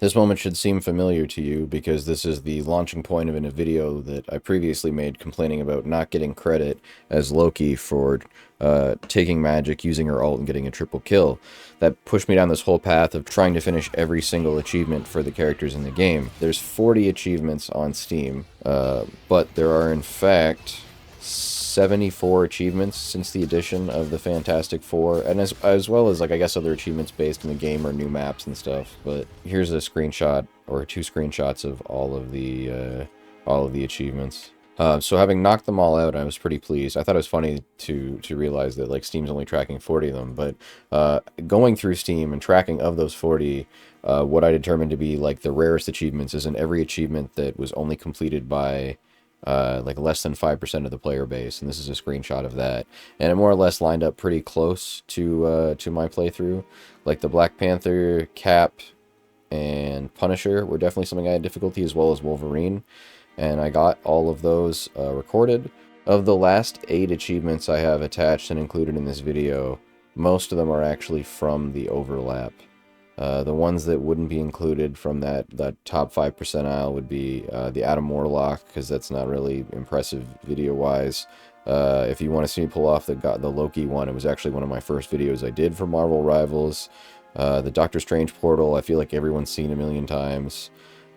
This moment should seem familiar to you because this is the launching point of a video that I previously made complaining about not getting credit as Loki for taking magic, using her ult, and getting a triple kill. That pushed me down this whole path of trying to finish every single achievement for the characters in the game. There's 40 achievements on Steam, but there are in fact 74 achievements since the addition of the Fantastic Four, and as well as, like, I guess other achievements based in the game or new maps and stuff. But here's a screenshot, or two screenshots, of all of the achievements. So having knocked them all out, I was pretty pleased. I thought it was funny to realize that, like, Steam's only tracking 40 of them, but going through Steam and tracking of those 40, what I determined to be, like, the rarest achievements isn't every achievement that was only completed by like less than 5% of the player base, and this is a screenshot of that. And it more or less lined up pretty close to my playthrough. Like the Black Panther, Cap, and Punisher were definitely something I had difficulty, as well as Wolverine. And I got all of those recorded. Of the last 8 achievements I have attached and included in this video, most of them are actually from the overlap. The ones that wouldn't be included from that top 5 percentile would be the Adam Warlock, because that's not really impressive video-wise. If you want to see me pull off the Loki one, it was actually one of my first videos I did for Marvel Rivals. The Doctor Strange portal, I feel like everyone's seen a million times.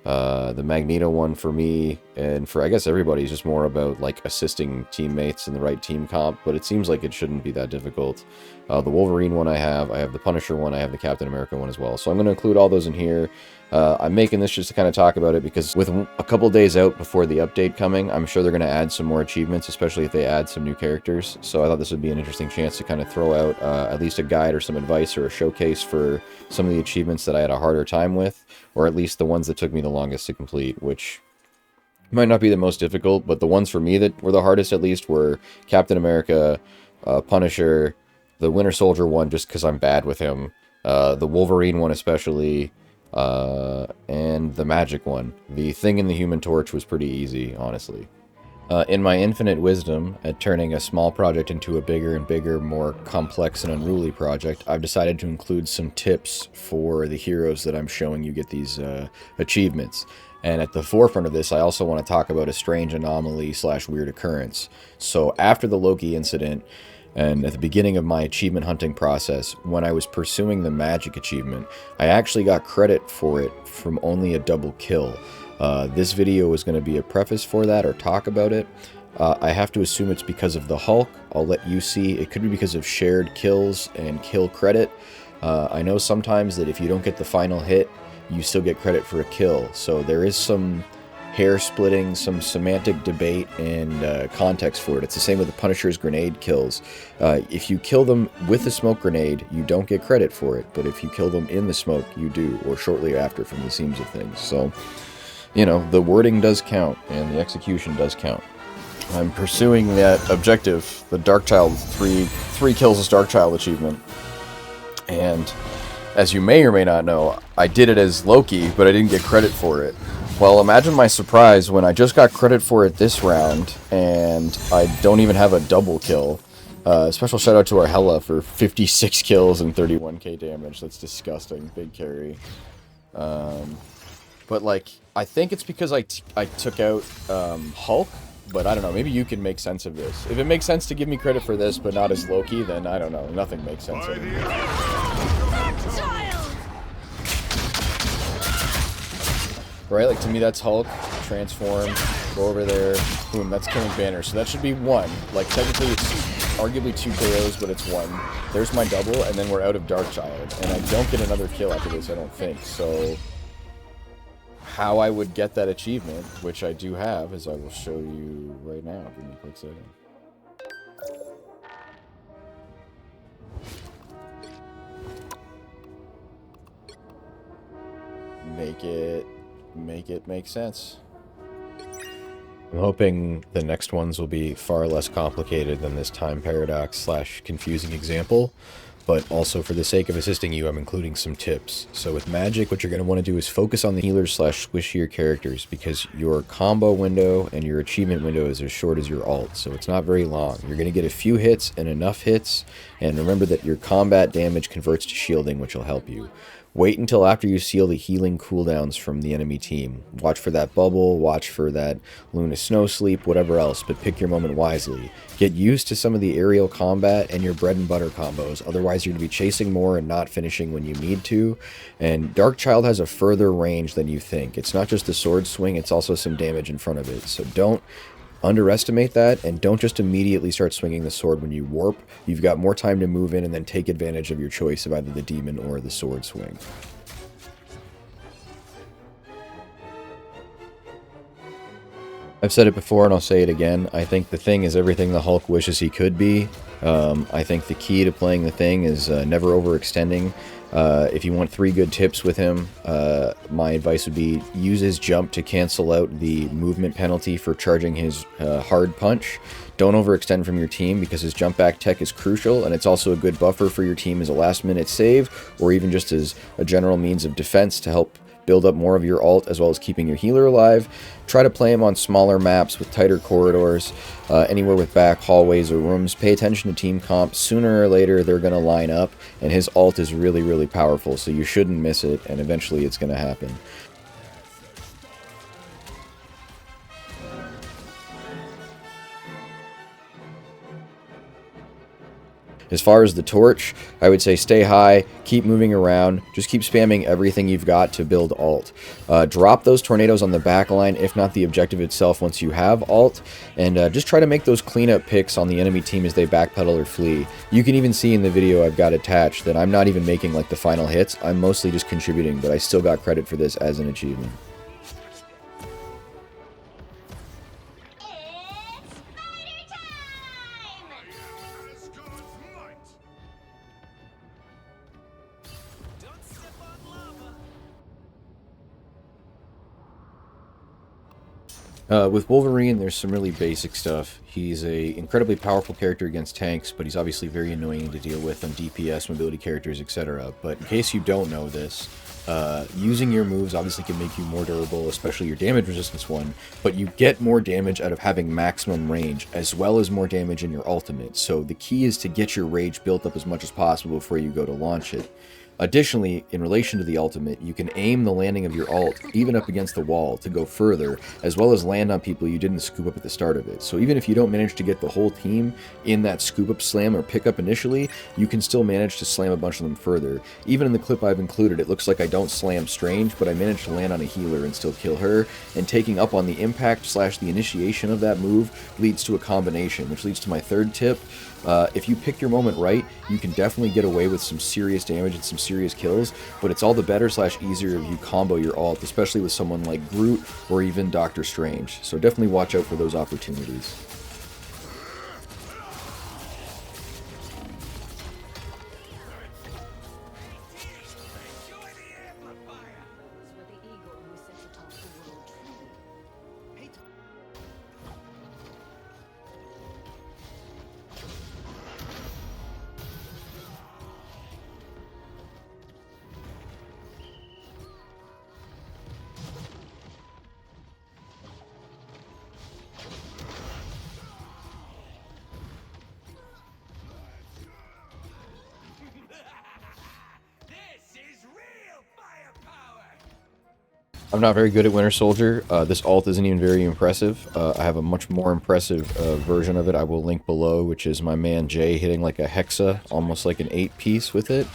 The Magneto one for me, and for I guess everybody, is just more about like assisting teammates in the right team comp, but it seems like it shouldn't be that difficult. The Wolverine one I have the Punisher one, I have the Captain America one as well, so I'm going to include all those in here. I'm making this just to kind of talk about it because with a couple days out before the update coming, I'm sure they're going to add some more achievements, especially if they add some new characters. So I thought this would be an interesting chance to kind of throw out at least a guide or some advice or a showcase for some of the achievements that I had a harder time with, or at least the ones that took me the longest to complete, which might not be the most difficult, but the ones for me that were the hardest at least were Captain America, Punisher, the Winter Soldier one just because I'm bad with him, the Wolverine one especially, and the Magic one. The Thing in the Human Torch was pretty easy, honestly. In my infinite wisdom at turning a small project into a bigger and bigger, more complex and unruly project, I've decided to include some tips for the heroes that I'm showing you get these achievements. And at the forefront of this, I also want to talk about a strange anomaly / weird occurrence. So after the Loki incident, and at the beginning of my achievement hunting process, when I was pursuing the magic achievement, I actually got credit for it from only a double kill. This video is going to be a preface for that, or talk about it. I have to assume it's because of the Hulk. I'll let you see. It could be because of shared kills and kill credit. I know sometimes that if you don't get the final hit, you still get credit for a kill. So there is some hair splitting, some semantic debate and context for it. It's the same with the Punisher's grenade kills. If you kill them with a smoke grenade, you don't get credit for it, but if you kill them in the smoke, you do, or shortly after from the seams of things. So, you know, the wording does count, and the execution does count. I'm pursuing that objective, the Darkchild, three kills as Darkchild achievement, and as you may or may not know, I did it as Loki, but I didn't get credit for it. Well, imagine my surprise when I just got credit for it this round, and I don't even have a double kill. Special shout out to our Hella for 56 kills and 31k damage. That's disgusting. Big carry. But, like, I think it's because I took out Hulk, but I don't know. Maybe you can make sense of this. If it makes sense to give me credit for this, but not as Loki, then I don't know. Nothing makes sense anymore. Right, like to me that's Hulk, transform, go over there, boom, that's killing Banner. So that should be 1. Like technically it's arguably 2 KOs, but it's 1. There's my double, and then we're out of Darkchild. And I don't get another kill after this, I don't think. So how I would get that achievement, which I do have, is I will show you right now. Give me a quick second. Make it make sense. I'm hoping the next ones will be far less complicated than this time paradox / confusing example, but also for the sake of assisting you, I'm including some tips. So with magic, what you're going to want to do is focus on the healers / squishier characters, because your combo window and your achievement window is as short as your ult, so it's not very long. You're going to get a few hits and enough hits, and remember that your combat damage converts to shielding, which will help you. wait until after you seal the healing cooldowns from the enemy team. Watch for that bubble, watch for that Luna Snow Sleep, whatever else, but pick your moment wisely. Get used to some of the aerial combat and your bread and butter combos, otherwise you're going to be chasing more and not finishing when you need to. And Dark Child has a further range than you think. It's not just the sword swing, it's also some damage in front of it, so don't underestimate that, and don't just immediately start swinging the sword when you warp. You've got more time to move in and then take advantage of your choice of either the demon or the sword swing. I've said it before and I'll say it again. I think the Thing is everything the Hulk wishes he could be. I think the key to playing the Thing is never overextending. If you want 3 good tips with him, my advice would be use his jump to cancel out the movement penalty for charging his hard punch. Don't overextend from your team because his jump back tech is crucial, and it's also a good buffer for your team as a last minute save, or even just as a general means of defense to help build up more of your ult as well as keeping your healer alive. Try to play him on smaller maps with tighter corridors, anywhere with back hallways or rooms. Pay attention to team comp. Sooner or later they're going to line up, and his ult is really, really powerful, so you shouldn't miss it, and eventually it's going to happen. As far as the torch, I would say stay high, keep moving around, just keep spamming everything you've got to build ult. Drop those tornadoes on the back line, if not the objective itself, once you have ult, and just try to make those cleanup picks on the enemy team as they backpedal or flee. You can even see in the video I've got attached that I'm not even making like the final hits, I'm mostly just contributing, but I still got credit for this as an achievement. With Wolverine, there's some really basic stuff. He's a incredibly powerful character against tanks, but he's obviously very annoying to deal with on DPS, mobility characters, etc. But in case you don't know this, using your moves obviously can make you more durable, especially your damage resistance one, but you get more damage out of having maximum range, as well as more damage in your ultimate. So the key is to get your rage built up as much as possible before you go to launch it. Additionally, in relation to the ultimate, you can aim the landing of your ult even up against the wall to go further, as well as land on people you didn't scoop up at the start of it. So even if you don't manage to get the whole team in that scoop up slam or pick up initially, you can still manage to slam a bunch of them further. Even in the clip I've included, it looks like I don't slam Strange, but I managed to land on a healer and still kill her, and taking up on the impact / the initiation of that move leads to a combination, which leads to my third tip. If you pick your moment right, you can definitely get away with some serious damage and some serious kills, but it's all the better / easier if you combo your ult, especially with someone like Groot or even Doctor Strange. So definitely watch out for those opportunities. I'm not very good at Winter Soldier. This ult isn't even very impressive. I have a much more impressive version of it I will link below, which is my man Jay hitting like a hexa, almost like an 8-piece with it.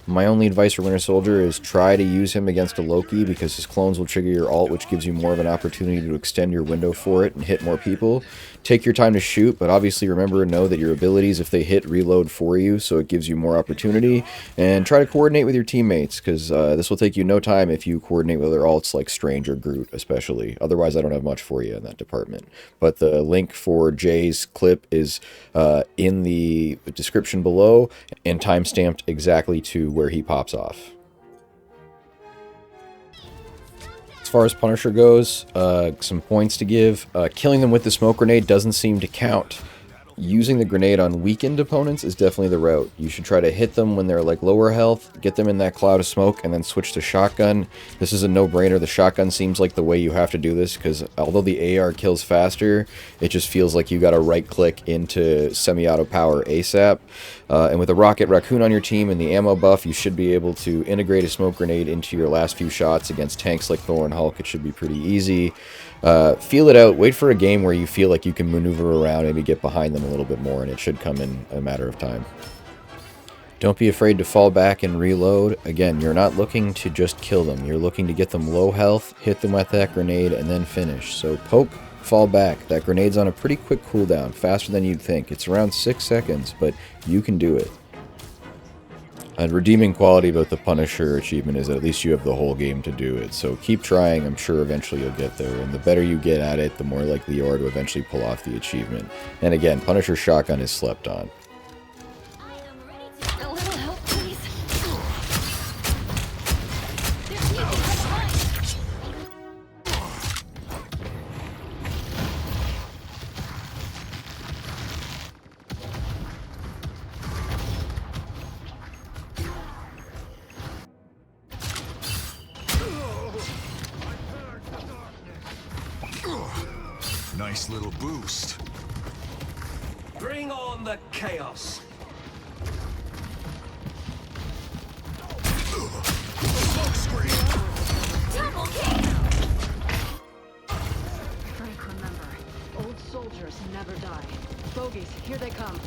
My only advice for Winter Soldier is try to use him against a Loki, because his clones will trigger your ult, which gives you more of an opportunity to extend your window for it and hit more people. Take your time to shoot, but obviously remember and know that your abilities, if they hit, reload for you, so it gives you more opportunity. And try to coordinate with your teammates, because this will take you no time if you coordinate with other alts like Strange or Groot, especially. Otherwise, I don't have much for you in that department. But the link for Jay's clip is in the description below, and timestamped exactly to where he pops off. As far as Punisher goes, some points to give. Killing them with the smoke grenade doesn't seem to count. using the grenade on weakened opponents is definitely the route. You should try to hit them when they're like lower health, get them in that cloud of smoke, and then switch to shotgun. This is a no-brainer. The shotgun seems like the way you have to do this, because although the AR kills faster, it just feels like you gotta right-click into semi-auto power ASAP. And with a Rocket Raccoon on your team and the ammo buff, you should be able to integrate a smoke grenade into your last few shots against tanks like Thor and Hulk. It should be pretty easy. Feel it out. Wait for a game where you feel like you can maneuver around, maybe get behind them a little bit more, and it should come in a matter of time. Don't be afraid to fall back and reload. Again, you're not looking to just kill them. You're looking to get them low health, hit them with that grenade, and then finish. So poke, fall back. That grenade's on a pretty quick cooldown, faster than you'd think. It's around 6 seconds, but you can do it. A redeeming quality about the Punisher achievement is that at least you have the whole game to do it. So keep trying, I'm sure eventually you'll get there. And the better you get at it, the more likely you are to eventually pull off the achievement. And again, Punisher Shotgun is slept on. A little help, please. Nice little boost. Bring on the chaos. Smoke screen. Double kill! Frank, remember, old soldiers never die. Bogies, here they come.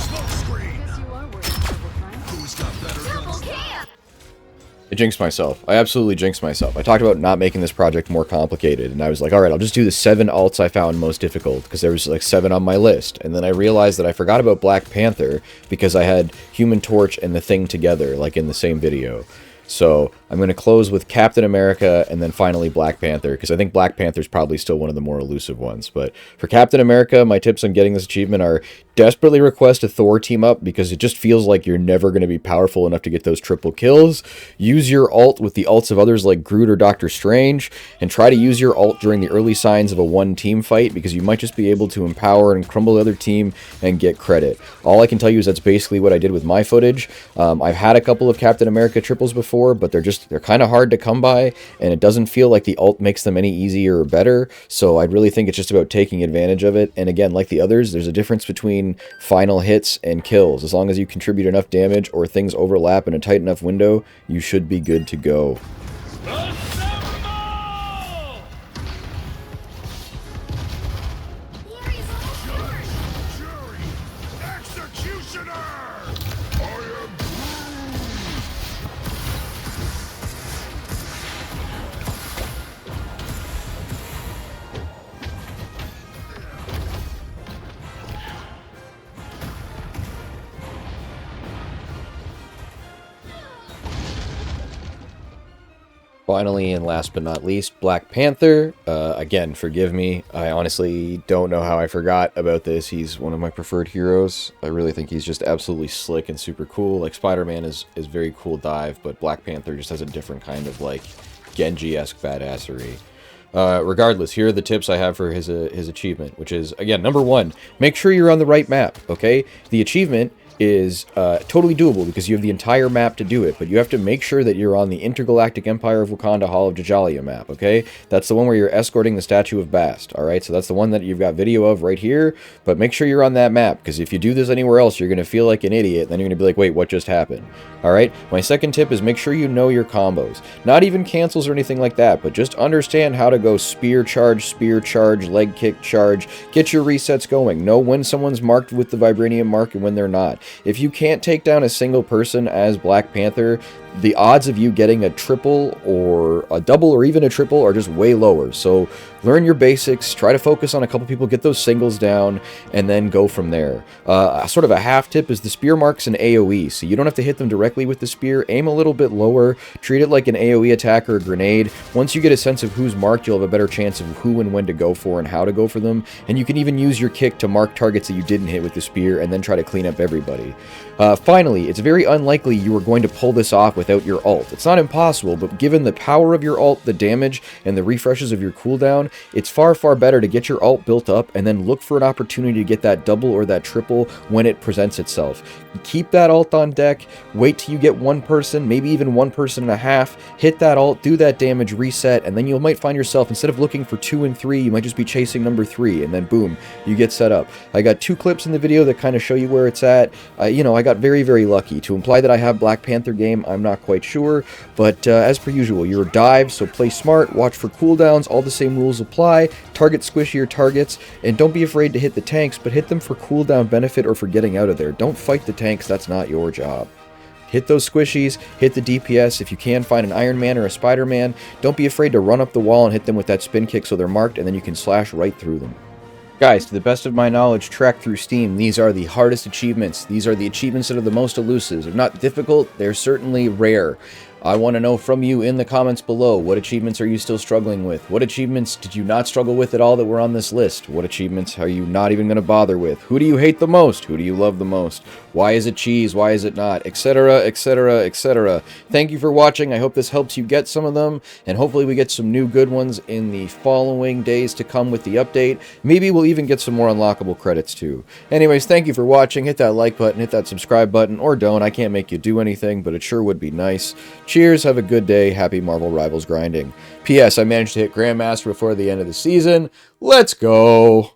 Smoke screen. Guess you are worth trouble, Frank. Who's got better Double guns? kill! I jinxed myself. I absolutely jinxed myself. I talked about not making this project more complicated, and I was like, alright, I'll just do the 7 alts I found most difficult, because there was like 7 on my list. And then I realized that I forgot about Black Panther, because I had Human Torch and the Thing together, like in the same video. So I'm going to close with Captain America and then finally Black Panther, because I think Black Panther is probably still one of the more elusive ones. But for Captain America, my tips on getting this achievement are desperately request a Thor team up, because it just feels like you're never going to be powerful enough to get those triple kills. Use your ult with the ults of others like Groot or Doctor Strange, and try to use your ult during the early signs of a one-team fight, because you might just be able to empower and crumble the other team and get credit. All I can tell you is that's basically what I did with my footage. I've had a couple of Captain America triples before, but they're kind of hard to come by, and it doesn't feel like the ult makes them any easier or better, so I really think it's just about taking advantage of it. And again, like the others, there's a difference between final hits and kills. As long as you contribute enough damage or things overlap in a tight enough window, you should be good to go. Executioner! I am Finally, and last but not least, Black Panther. Again, forgive me. I honestly don't know how I forgot about this. He's one of my preferred heroes. I really think he's just absolutely slick and super cool. Like, Spider-Man is very cool dive, but Black Panther just has a different kind of, like, Genji-esque badassery. Regardless, here are the tips I have for his achievement, which is, again, number 1, make sure you're on the right map, okay? The achievement is totally doable because you have the entire map to do it, but you have to make sure that you're on the Intergalactic Empire of Wakanda Hall of Jajalia map, okay? That's the one where you're escorting the statue of Bast, alright? So that's the one that you've got video of right here, but make sure you're on that map, because if you do this anywhere else, you're going to feel like an idiot, then you're going to be like, wait, what just happened? Alright? My second tip is make sure you know your combos. Not even cancels or anything like that, but just understand how to go spear charge, leg kick charge, get your resets going. Know when someone's marked with the Vibranium mark and when they're not. If you can't take down a single person as Black Panther, the odds of you getting a triple or a double or even a triple are just way lower. So learn your basics, try to focus on a couple people, get those singles down, and then go from there. Sort of a half tip is the spear marks and AoE. So you don't have to hit them directly with the spear. Aim a little bit lower. Treat it like an AoE attack or a grenade. Once you get a sense of who's marked, you'll have a better chance of who and when to go for and how to go for them. And you can even use your kick to mark targets that you didn't hit with the spear and then try to clean up everybody. Finally, it's very unlikely you are going to pull this off without your ult. It's not impossible, but given the power of your ult, the damage, and the refreshes of your cooldown, it's far, far better to get your ult built up and then look for an opportunity to get that double or that triple when it presents itself. Keep that ult on deck, wait till you get one person, maybe even 1 person and a half, hit that ult, do that damage, reset, and then you might find yourself, instead of looking for 2 and 3, you might just be chasing number 3, and then boom, you get set up. I got 2 clips in the video that kind of show you where it's at. You know, I got very, very lucky. To imply that I have Black Panther game, I'm not quite sure, but as per usual, you're a dive, so play smart, watch for cooldowns, all the same rules apply, target squishier targets, and don't be afraid to hit the tanks, but hit them for cooldown benefit or for getting out of there. Don't fight the tanks, that's not your job. Hit those squishies, hit the DPS. If you can, find an Iron Man or a Spider-Man. Don't be afraid to run up the wall and hit them with that spin kick so they're marked, and then you can slash right through them. Guys, to the best of my knowledge, tracked through Steam, these are the hardest achievements. These are the achievements that are the most elusive. They're not difficult, they're certainly rare. I want to know from you in the comments below, what achievements are you still struggling with? What achievements did you not struggle with at all that were on this list? What achievements are you not even going to bother with? Who do you hate the most? Who do you love the most? Why is it cheese? Why is it not? Etc, etc, etc. Thank you for watching. I hope this helps you get some of them, and hopefully we get some new good ones in the following days to come with the update. Maybe we'll even get some more unlockable credits too. Anyways, thank you for watching. Hit that like button, hit that subscribe button, or don't. I can't make you do anything, but it sure would be nice. Cheers, have a good day, happy Marvel Rivals grinding. P.S. I managed to hit Grandmaster before the end of the season. Let's go!